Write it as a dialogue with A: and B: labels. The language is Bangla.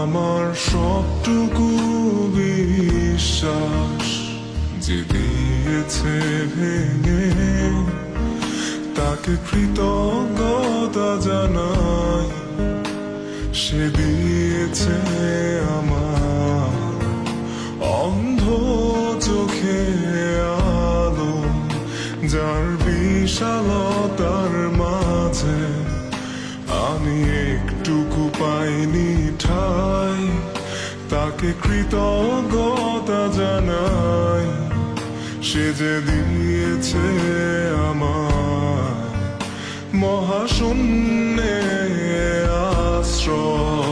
A: আমার সবটুকু বিশ্বাস যে দিয়েছে ভেঙে, তাকে কৃতজ্ঞতা জানাই। সে দিয়েছে আমার অন্ধ চোখে আলো, যার বিশালতার মাঝে আমি একটুকু পাইনি ঠাই। তাকে কৃতজ্ঞতা জানাই, সে যে দিয়েছে আমায় মহাশূন্যে আশ্রয়।